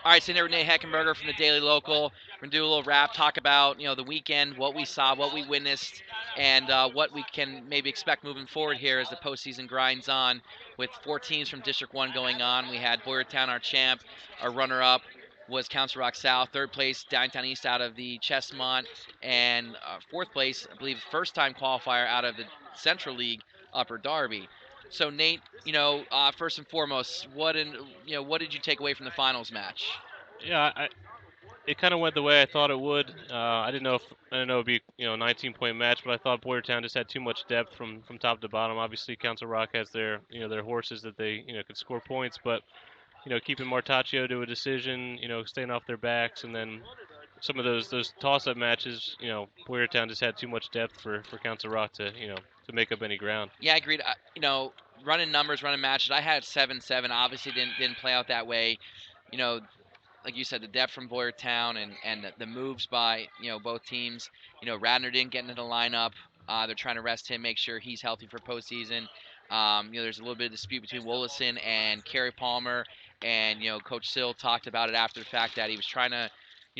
All right, sitting here with Nate Heckenberger from the Daily Local. We're gonna do a little wrap, talk about the weekend, what we saw, what we witnessed, and what we can maybe expect moving forward here as the postseason grinds on. With 4 teams from District One going on, we had Boyertown, our champ, our runner-up was Council Rock South, third place Downtown East out of the Chestmont, and fourth place, I believe, first-time qualifier out of the Central League, Upper Darby. So Nate, first and foremost, what did you take away from the finals match? Yeah, it kind of went the way I thought it would. I didn't know it'd be 19-point match, but I thought Boyertown just had too much depth from top to bottom. Obviously, Council Rock has their their horses that they could score points, but keeping Martaccio to a decision, staying off their backs, and then some of those toss-up matches, Boyertown just had too much depth for Council Rock to to make up any ground. Yeah, I agreed. Running numbers, running matches. I had 7-7. Obviously, didn't play out that way. You know, like you said, the depth from Boyertown and the moves by both teams. Radner didn't get into the lineup. They're trying to rest him, make sure he's healthy for postseason. There's a little bit of dispute between Wollison and Kerry Palmer, and Coach Sill talked about it after the fact that he was trying to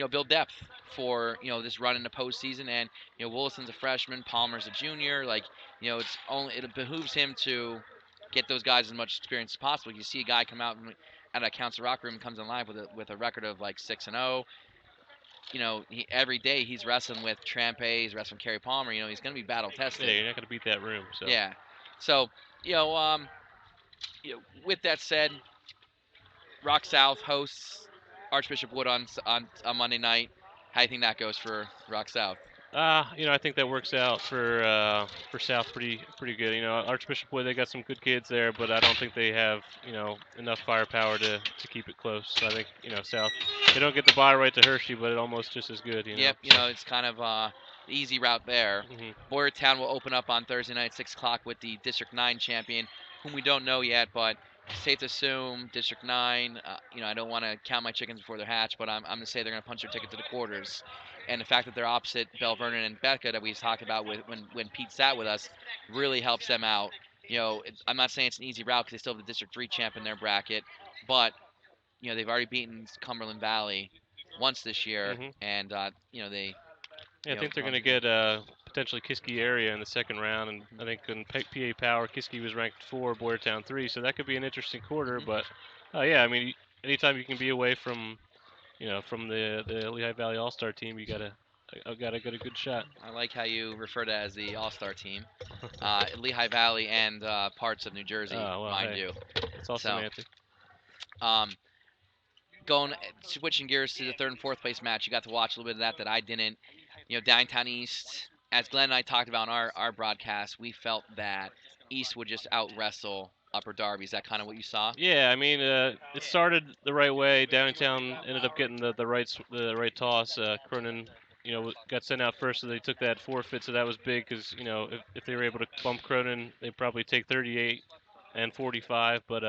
build depth for this run in the postseason. And Wollison's a freshman, Palmer's a junior. Like it behooves him to get those guys as much experience as possible. You see a guy come out out of Council Rock Room, comes in live with a record of like 6-0. Every day he's wrestling with Trampe, he's wrestling Kerry Palmer. He's going to be battle Yeah, tested. you're not gonna beat that room. So Yeah. So you know, um, with that said, Rock South hosts Archbishop Wood on Monday night. How do you think that goes for Rock South? I think that works out for South pretty good. Archbishop Wood, they got some good kids there, but I don't think they have enough firepower to keep it close. So I think South, they don't get the bye right to Hershey, but it almost just as good. Yep, So. it's kind of the easy route there. hmm Boyertown will open up on Thursday night, 6 o'clock, with the District 9 champion, whom we don't know yet, but safe to assume District 9, I don't want to count my chickens before they're hatched, but I'm going to say they're going to punch their ticket to the quarters. And the fact that they're opposite Bell Vernon and Becca that we talked about when Pete sat with us really helps them out. I'm not saying it's an easy route because they still have the District 3 champ in their bracket, but they've already beaten Cumberland Valley once this year, hmm and they Yeah, I think they're going to get potentially Kiski area in the second round, and I think in PA Power, Kiski was ranked 4, Boyertown 3, so that could be an interesting quarter. Mhm. But yeah, I mean, anytime you can be away from from the Lehigh Valley All Star team, you gotta get a good shot. I like how you refer to it as the All-Star team. Lehigh Valley and parts of New Jersey, Oh well, mind hey, you. it's all So, semantic. um, going switching gears to the third and fourth place match, you got to watch a little bit of that I didn't. Downtown East, as Glenn and I talked about in our broadcast, we felt that East would just out wrestle Upper Darby. Is that kind of what you saw? Yeah, I mean, it started the right way. Downtown ended up getting the right toss. Cronin, got sent out first, so they took that forfeit. So that was big because if they were able to bump Cronin, they'd probably take 38 and 45. But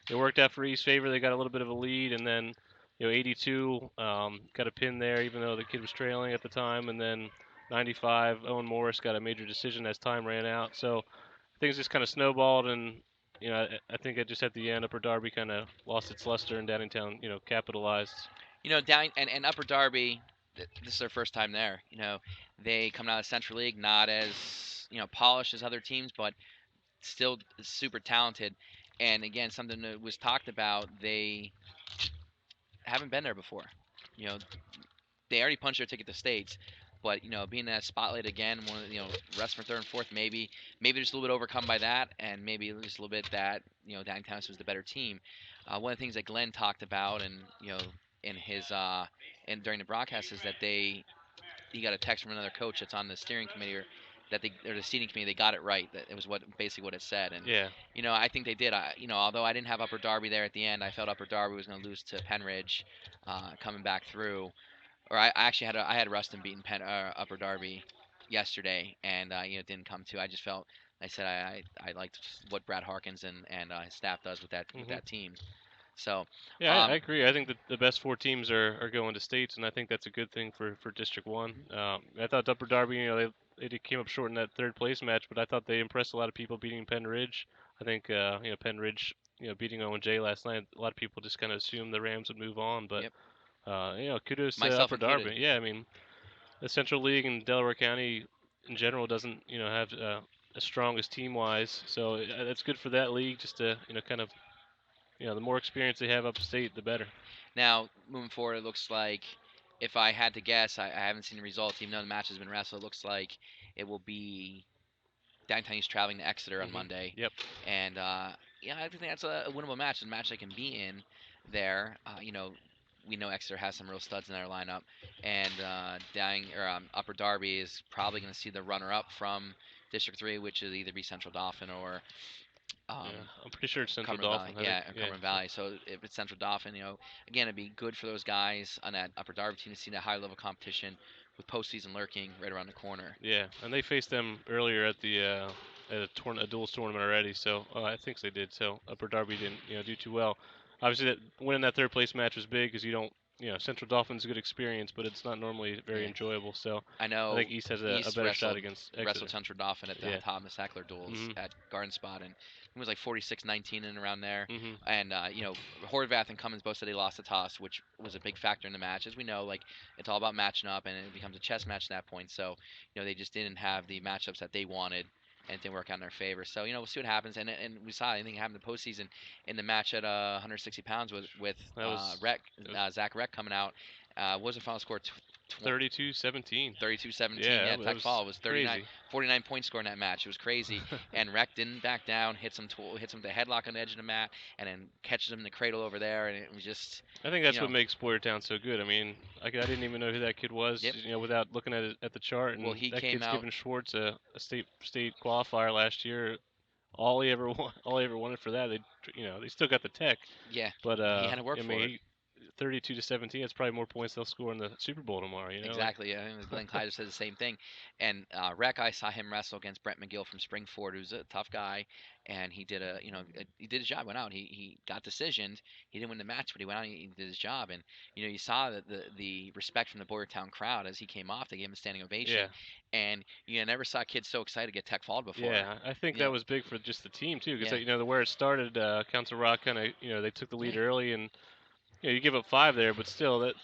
it worked out for East favor. They got a little bit of a lead, and then 82 got a pin there, even though the kid was trailing at the time, and then 95 Owen Morris got a major decision as time ran out. So things just kind of snowballed, and I think it just at the end, Upper Darby kind of lost its luster, and Downingtown, capitalized. Down and Upper Darby, this is their first time there. They come out of Central League, not as polished as other teams, but still super talented. And again, something that was talked about, they haven't been there before. You know, they already punched their ticket to states, but being in that spotlight again, one of rest for third and fourth, maybe just a little bit overcome by that, and maybe just a little bit that Downtown was the better team. One of the things that Glenn talked about, and in his and during the broadcast, is that he got a text from another coach that's on the steering committee, or the seating committee. They got it right. That it was basically what it said, and Yeah. I think they did. Although I didn't have Upper Darby there at the end, I felt Upper Darby was going to lose to Penridge, coming back through. Or I actually had Ruston beating Upper Darby yesterday, and it didn't come to. I just felt. I said I liked what Brad Harkins and his staff does with hmm that team. So, Yeah, I um, agree. I think that the best 4 teams are going to states, and I think that's a good thing for District One. I thought Upper Darby, they came up short in that third place match, but I thought they impressed a lot of people beating Penn Ridge. I think Penn Ridge beating ONJ last night, a lot of people just kind of assumed the Rams would move on, but Yep, kudos to myself Upper included. Darby. Yeah, I mean, the Central League and Delaware County in general doesn't have as strong as team wise, so that's good for that league just to kind of the more experience they have upstate, the better. Now, moving forward, it looks like, if I had to guess, I haven't seen the results, even though the match has been wrestled. It looks like it will be Downtown East traveling to Exeter on Monday, Yep. and yeah, I think that's a winnable match. A match they can be in there. We know Exeter has some real studs in their lineup, and Upper Darby is probably going to see the runner-up from District 3, which is either be Central Dauphin or Yeah, um, I'm pretty sure it's Central Cumberland Valley. Dolphin. I think. Yeah, Yeah. Cumberland Valley. So if it's Central Dauphin, again, it'd be good for those guys on that Upper Darby team to see that high level competition with postseason lurking right around the corner. Yeah, and they faced them earlier at the a duels tournament already. So I think they did. So Upper Darby didn't do too well. Obviously, winning that third place match was big because you don't Central Dolphins a good experience, but it's not normally very Yeah. enjoyable. So I I know think East has a East better shot against wrestled Exeter. Central Dauphin at the Yeah. Tom Sackler duels Mhm. at Garden Spot, and it was like 46-19 and around there. Mhm. And Horvath and Cummins both said they lost the toss, which was a big factor in the match. As we know, like, it's all about matching up, and it becomes a chess match at that point. So they just didn't have the matchups that they wanted, and it didn't work out in their favor. So we'll see what happens. And we saw anything happen in the postseason in the match at 160 pounds with That was Rec that was Zach Rec coming out. What was the final score? 32-17. 32-17. Yeah, Yeah, that Tech was Fall was 39, crazy. 49 point score in that match. It was crazy. And Rec didn't back down, hits him with a headlock on the edge of the mat, and then catches him in the cradle over there. And it was just, I think you that's what know, makes Boyertown so good. I mean, I didn't even know who that kid was, yep. without looking at at the chart. Well, And he that came kid's out. given Schwartz a state qualifier last year. All he ever wanted for that. They still got the tech, Yeah, but he had to work I for it. mean, 32-17. That's probably more points they'll score in the Super Bowl tomorrow. Exactly. Yeah, and Glenn Kaiser said the same thing. And Rec, I saw him wrestle against Brent McGill from Springford, who's a tough guy, and he did his job. Went out. He got decisioned. He didn't win the match, but he went out. And he did his job, and you saw that the respect from the Boyertown crowd as he came off. They gave him a standing Yeah, ovation, and you never saw kids so excited to get Tech Fall before. yeah. I think You that know, was big for just the team too, because yeah, where it started, Council Rock kind of they took the yeah, lead early, and you give up 5 there, but still that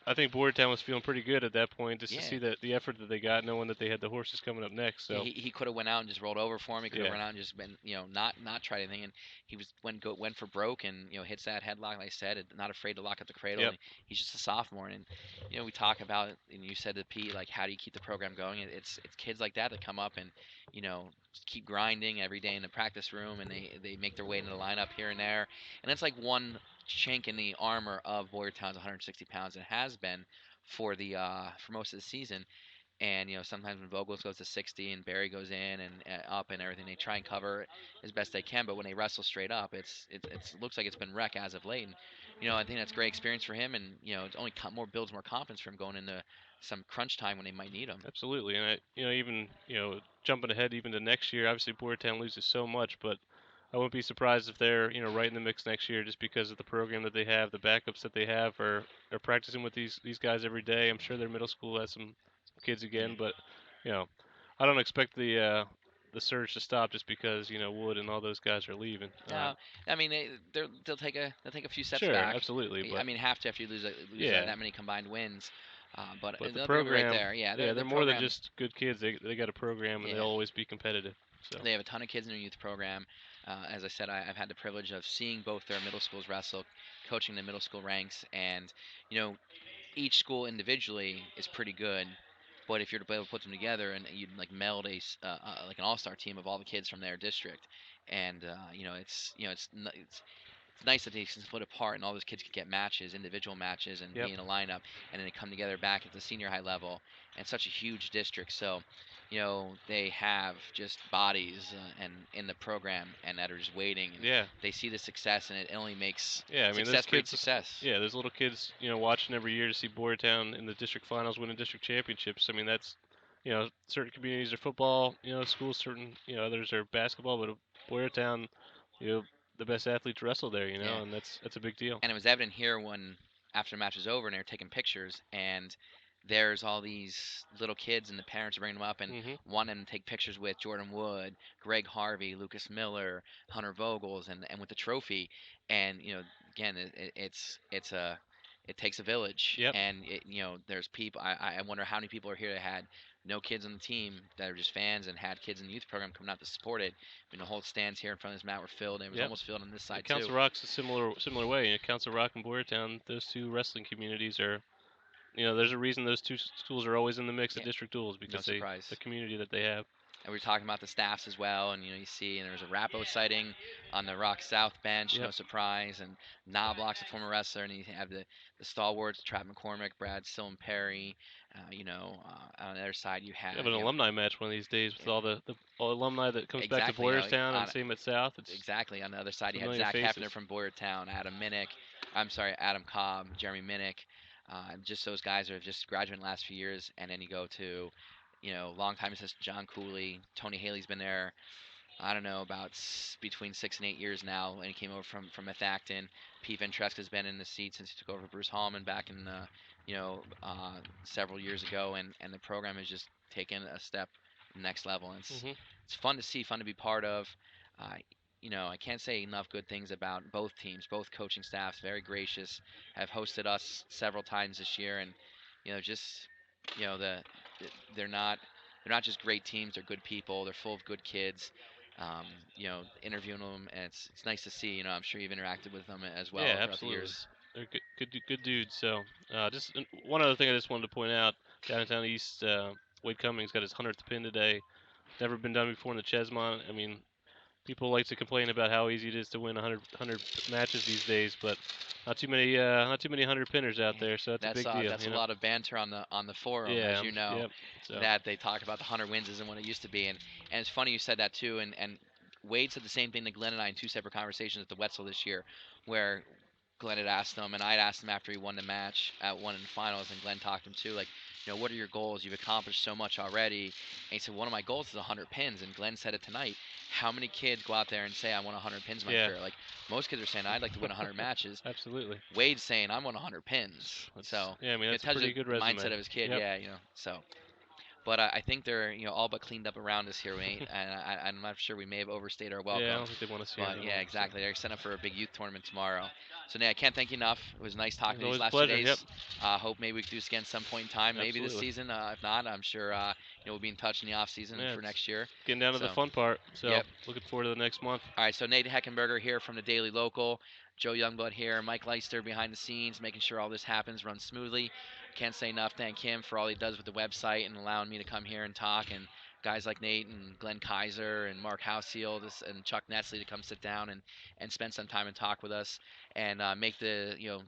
I think Boyertown was feeling pretty good at that point, just to yeah. see the effort that they got, knowing that they had the horses coming up next. Yeah, So he could have went out and just rolled over for him. He could have yeah, run out and just been, not tried anything. And he went for broke and hits that headlock. Like I said, and not afraid to lock up the cradle. yep, And he's just a sophomore. And we talk about, and you said to Pete, like, how do you keep the program going? It's kids like that come up and just keep grinding every day in the practice room, and they make their way into the lineup here and there. And it's like one chink in the armor of Boyertown's 160 pounds. It has been for most of the season. And sometimes when Vogels goes to 60 and Barry goes in and up and everything, they try and cover it as best they can. But when they wrestle straight up, it looks like it's been wreck as of late. And I think that's great experience for him, and it's only builds more confidence for him going into some crunch time when they might need him. absolutely. And even jumping ahead even to next year, obviously Boyertown loses so much, but I wouldn't be surprised if they're right in the mix next year, just because of the program that they have, the backups that they have, are practicing with these guys every day. I'm sure their middle school has some kids again, Yeah. but you know I don't expect the surge to stop just because Wood and all those guys are leaving. No, I mean they'll take a few steps Sure, back. absolutely, I but mean, have to after you lose yeah, that many combined wins, but but the they'll be right program, there. Yeah, yeah, their they're more than program. just good kids. They got a program and they'll Yeah, always be competitive. So they have a ton of kids in their youth program. As I said, I've had the privilege of seeing both their middle schools wrestle, coaching the middle school ranks, and you know each school individually is pretty good. But if you're to be able to put them together and you'd like meld like an all-star team of all the kids from their district, and it's nice that they can split apart and all those kids can get matches, individual matches, and yep, be in a lineup, and then they come together back at the senior high level, and such a huge district. So, they have just bodies and in the program, and that are just waiting, and yeah. they see the success, and it only makes Yeah, I mean, those success breed kids, success. yeah, there's little kids, watching every year to see Boyertown in the district finals, winning district championships. I mean, that's, certain communities are football, schools, certain, others are basketball, but Boyertown, you know, the best athletes wrestle there, Yeah, and that's a big deal. and it was evident here when after the match was over and they were taking pictures, and there's all these little kids and the parents are bringing them up and Mhm. wanting them to take pictures with Jordan Wood, Greg Harvey, Lucas Miller, Hunter Vogels, and with the trophy. And again, it takes a village, Yep. and there's people. I wonder how many people are here that had no kids on the team that are just fans and had kids in the youth program coming out to support it. I mean, the whole stands here in front of this mat were filled, and it was Yep. almost filled on this side too. Council Rock's a similar way. Council Rock and Boyertown, those two wrestling communities are. There's a reason those two schools are always in the mix Yeah, of district duels no because the surprise. community that they have. And we were talking about the staffs as well, and you see, and there was a Rappo sighting on the Rock South bench, no Yep. surprise, and Knobloch's a former wrestler, and you have the stalwarts, Trav McCormick, Brad Sillen Perry, on the other side you We have had, an alumni match one of these days with yeah, all alumni that comes back to exactly, Boyertown and on same at South. It's exactly on the other side you had familiar Zach Hefner faces. from Boyertown, Adam Cobb, Jeremy Minnick, just those guys are just graduating the last few years, and then you go to, long time assistant John Cooley, Tony Haley's been there, I don't know, about between 6 and 8 years now, and he came over from Methacton. Pete Ventresca's been in the seat since he took over Bruce Hallman back in several years ago, and the program has just taken a step next level. And it's Mhm. it's fun to see, fun to be part of. Uh, I can't say enough good things about both teams, both coaching staffs. Very gracious, have hosted us several times this year, and just they're not they're not just great teams. They're good people. They're full of good kids, um, interviewing them, and it's nice to see. I'm sure you've interacted with them as well Yeah, throughout the absolutely. years. They're good dudes. So, just one other thing I just wanted to point out: downtown East, Wade Cummings got his 100th pin today. Never been done before in the Chesmont. I mean, people like to complain about how easy it is to win 100 matches these days, but not too many 100 pinners out Yeah, there. So it's a big deal, that's a lot of banter on the forum, as Yeah. you know, Yep. So. that they talk about the 100 wins isn't what it used to be, and it's funny you said that too, and Wade said the same thing to Glenn and I in two separate conversations at the Wetzel this year, where Glenn had asked him, and I'd asked him after he won the match at one in the finals, and Glenn talked to him too, like, what are your goals? You've accomplished so much already. And he said, one of my goals is 100 pins, and Glenn said it tonight. How many kids go out there and say, I want 100 pins in my Yeah. career? Like, most kids are saying, I'd like to win 100 matches. Absolutely. Wade's saying, I want 100 pins. That's So yeah. I mean, it that's a tells pretty you good the mindset resume. of his kid. Yep. Yeah, so. But I think they're all but cleaned up around us here, mate. And I'm not sure we may have overstayed our Yeah. I welcome. don't think they want to see But yeah, everyone. So exactly. They're set up for a big youth tournament tomorrow. So Nate, I can't thank you enough. It was nice it talking was to you these always a last few pleasure. Yep. days. Hope maybe we can do this again some point in time, maybe this Absolutely. season. If not, I'm sure we'll be in touch in the off season Yeah. for It's next year. getting down to the So fun part. So yep. looking forward to the next month. All right, so Nate Heckenberger here from the Daily Local, Joe Youngblood here, Mike Leister behind the scenes, making sure all this happens, runs smoothly. Can't say enough. Thank him for all he does with the website and allowing me to come here and talk, and guys like Nate and Glenn Kaiser and Mark Housefield and Chuck Netzley to come sit down and spend some time and talk with us and make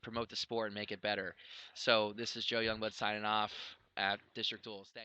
promote the sport and make it better. So this is Joe Youngblood signing off at District Duels. Thank